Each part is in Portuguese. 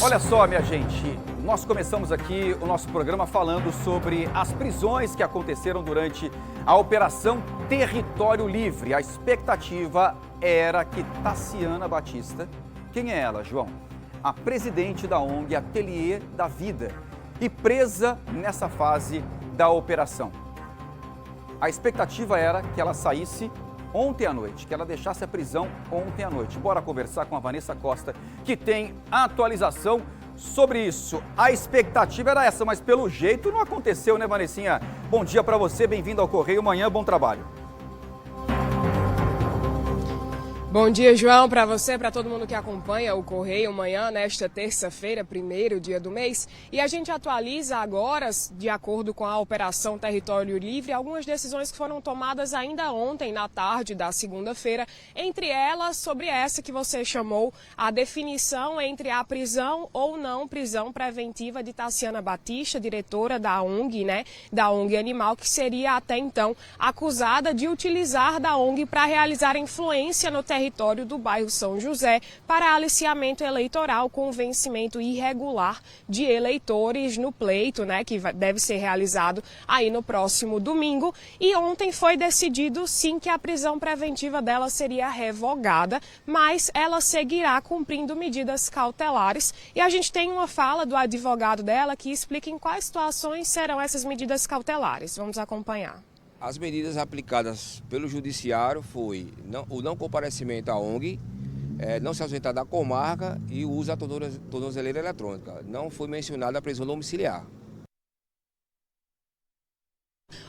Olha só, minha gente, nós começamos aqui o nosso programa falando sobre as prisões que aconteceram durante a Operação Território Livre. A expectativa era que Taciana Batista, quem é ela, João? A presidente da ONG Ateliê da Vida e presa nessa fase da operação. A expectativa era que ela saísse ontem à noite, que ela deixasse a prisão ontem à noite. Bora conversar com a Vanessa Costa, que tem atualização sobre isso. A expectativa era essa, mas pelo jeito não aconteceu, né, Vanessinha? Bom dia para você, bem-vindo ao Correio Manhã, bom trabalho. Bom dia, João, para você, para todo mundo que acompanha o Correio Manhã nesta terça-feira, primeiro dia do mês. E a gente atualiza agora, de acordo com a Operação Território Livre, algumas decisões que foram tomadas ainda ontem, na tarde da segunda-feira. Entre elas, sobre essa que você chamou, a definição entre a prisão ou não prisão preventiva de Taciana Batista, diretora da ONG, da ONG Animal, que seria até então acusada de utilizar da ONG para realizar influência no território do bairro São José para aliciamento eleitoral com vencimento irregular de eleitores no pleito, que deve ser realizado aí no próximo domingo. E ontem foi decidido sim que a prisão preventiva dela seria revogada, mas ela seguirá cumprindo medidas cautelares. E a gente tem uma fala do advogado dela que explica em quais situações serão essas medidas cautelares. Vamos acompanhar. As medidas aplicadas pelo Judiciário foi o não comparecimento à ONG, não se ausentar da comarca e o uso da tornozeleira eletrônica. Não foi mencionada a prisão domiciliar.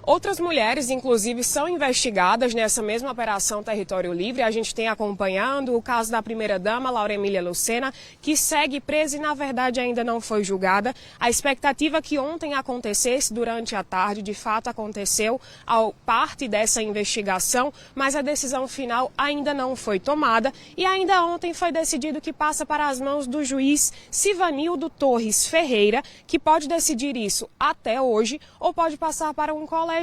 Outras mulheres, inclusive, são investigadas nessa mesma Operação Território Livre. A gente tem acompanhando o caso da primeira-dama, Laura Emília Lucena, que segue presa e, na verdade, ainda não foi julgada. A expectativa que ontem acontecesse durante a tarde, de fato, aconteceu ao parte dessa investigação, mas a decisão final ainda não foi tomada. E ainda ontem foi decidido que passa para as mãos do juiz Sivanildo Torres Ferreira, que pode decidir isso até hoje ou pode passar para um colegiado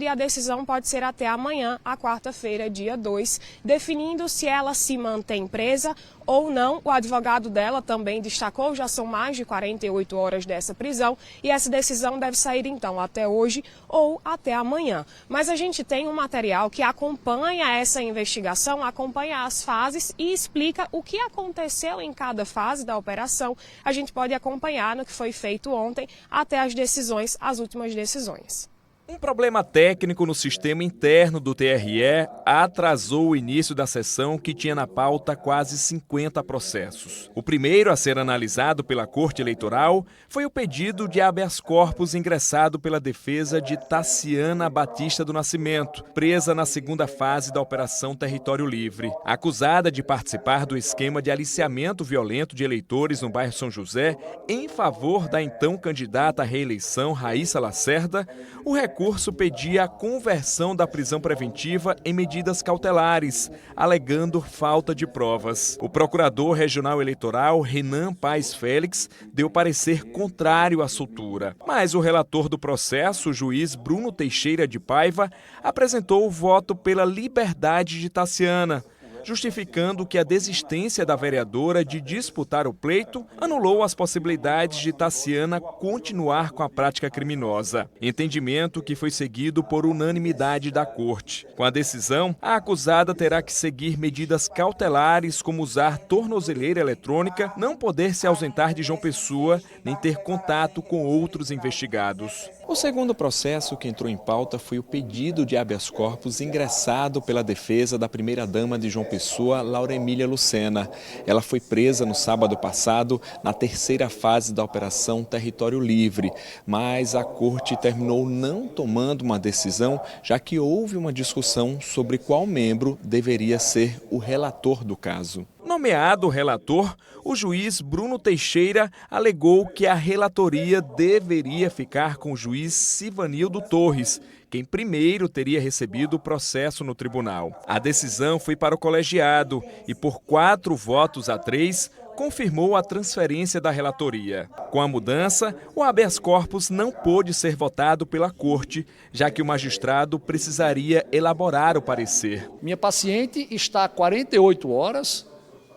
e a decisão pode ser até amanhã, a quarta-feira, dia 2, definindo se ela se mantém presa ou não. O advogado dela também destacou, já são mais de 48 horas dessa prisão e essa decisão deve sair então até hoje ou até amanhã. Mas a gente tem um material que acompanha essa investigação, acompanha as fases e explica o que aconteceu em cada fase da operação. A gente pode acompanhar no que foi feito ontem até as decisões, as últimas decisões. Um problema técnico no sistema interno do TRE atrasou o início da sessão que tinha na pauta quase 50 processos. O primeiro a ser analisado pela Corte Eleitoral foi o pedido de habeas corpus ingressado pela defesa de Taciana Batista do Nascimento, presa na segunda fase da Operação Território Livre. Acusada de participar do esquema de aliciamento violento de eleitores no bairro São José, em favor da então candidata à reeleição Raíssa Lacerda, o recurso pedia a conversão da prisão preventiva em medidas cautelares, alegando falta de provas. O procurador regional eleitoral, Renan Paes Félix, deu parecer contrário à soltura. Mas o relator do processo, o juiz Bruno Teixeira de Paiva, apresentou o voto pela liberdade de Taciana, justificando que a desistência da vereadora de disputar o pleito anulou as possibilidades de Taciana continuar com a prática criminosa. Entendimento que foi seguido por unanimidade da Corte. Com a decisão, a acusada terá que seguir medidas cautelares como usar tornozeleira eletrônica, não poder se ausentar de João Pessoa, nem ter contato com outros investigados. O segundo processo que entrou em pauta foi o pedido de habeas corpus ingressado pela defesa da primeira-dama de João Pessoa, Laura Emília Lucena. Ela foi presa no sábado passado, na terceira fase da Operação Território Livre, mas a Corte terminou não tomando uma decisão, já que houve uma discussão sobre qual membro deveria ser o relator do caso. Nomeado relator, o juiz Bruno Teixeira alegou que a relatoria deveria ficar com o juiz Sivanildo Torres, quem primeiro teria recebido o processo no tribunal. A decisão foi para o colegiado e, por 4-3, confirmou a transferência da relatoria. Com a mudança, o habeas corpus não pôde ser votado pela Corte, já que o magistrado precisaria elaborar o parecer. Minha paciente está há 48 horas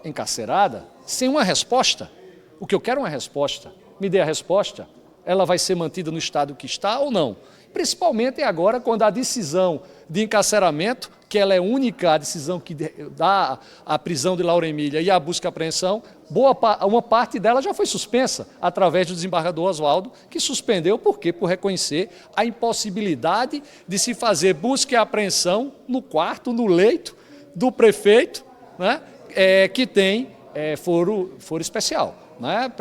encarcerada, sem uma resposta. O que eu quero é uma resposta. Me dê a resposta. Ela vai ser mantida no estado que está ou não? Principalmente agora, quando a decisão de encarceramento, que ela é única, a decisão que dá a prisão de Laura Emília e a busca e apreensão, uma parte dela já foi suspensa através do desembargador Oswaldo, que suspendeu, por quê? Por reconhecer a impossibilidade de se fazer busca e apreensão no quarto, no leito do prefeito, né, que tem foro especial. Né?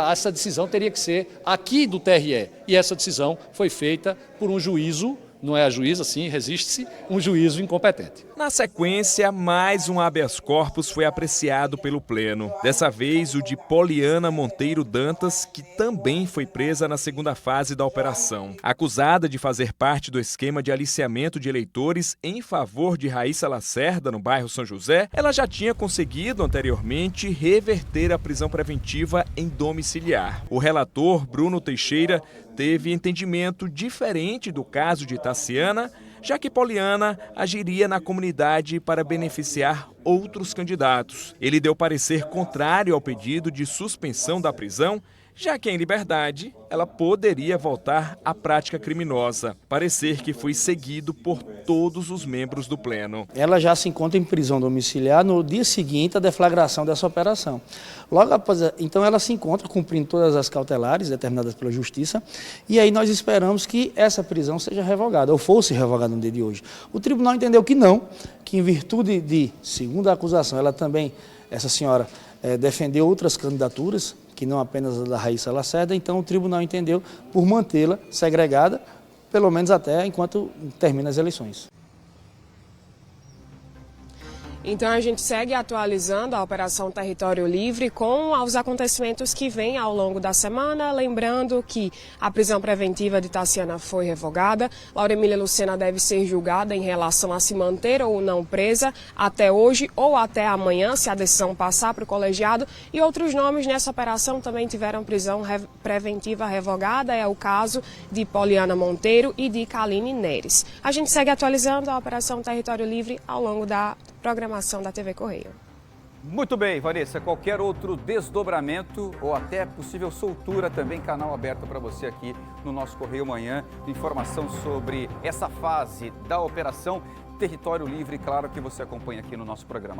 Essa decisão teria que ser aqui do TRE, e essa decisão foi feita por um juízo, não é a juíza, sim, resiste-se, um juízo incompetente. Na sequência, mais um habeas corpus foi apreciado pelo Pleno. Dessa vez, o de Poliana Monteiro Dantas, que também foi presa na segunda fase da operação. Acusada de fazer parte do esquema de aliciamento de eleitores em favor de Raíssa Lacerda, no bairro São José, ela já tinha conseguido anteriormente reverter a prisão preventiva em domiciliar. O relator, Bruno Teixeira, teve entendimento diferente do caso de Taciana, já que Poliana agiria na comunidade para beneficiar outros candidatos. Ele deu parecer contrário ao pedido de suspensão da prisão, já que em liberdade ela poderia voltar à prática criminosa. Parecer que foi seguido por todos os membros do Pleno. Ela já se encontra em prisão domiciliar no dia seguinte à deflagração dessa operação. Logo após, então ela se encontra cumprindo todas as cautelares determinadas pela Justiça, e aí nós esperamos que essa prisão seja revogada, ou fosse revogada no dia de hoje. O tribunal entendeu que não, que em virtude de, segundo a acusação, ela também, essa senhora, defendeu outras candidaturas, que não apenas a da Raíssa Lacerda, então o tribunal entendeu por mantê-la segregada, pelo menos até enquanto termina as eleições. Então a gente segue atualizando a Operação Território Livre com os acontecimentos que vêm ao longo da semana, lembrando que a prisão preventiva de Taciana foi revogada, Laura Emília Lucena deve ser julgada em relação a se manter ou não presa até hoje ou até amanhã, se a decisão passar para o colegiado, e outros nomes nessa operação também tiveram prisão preventiva revogada, é o caso de Poliana Monteiro e de Kaline Neres. A gente segue atualizando a Operação Território Livre ao longo da programação da TV Correio. Muito bem, Vanessa. Qualquer outro desdobramento ou até possível soltura, também canal aberto para você aqui no nosso Correio Manhã. Informação sobre essa fase da Operação Território Livre, claro que você acompanha aqui no nosso programa.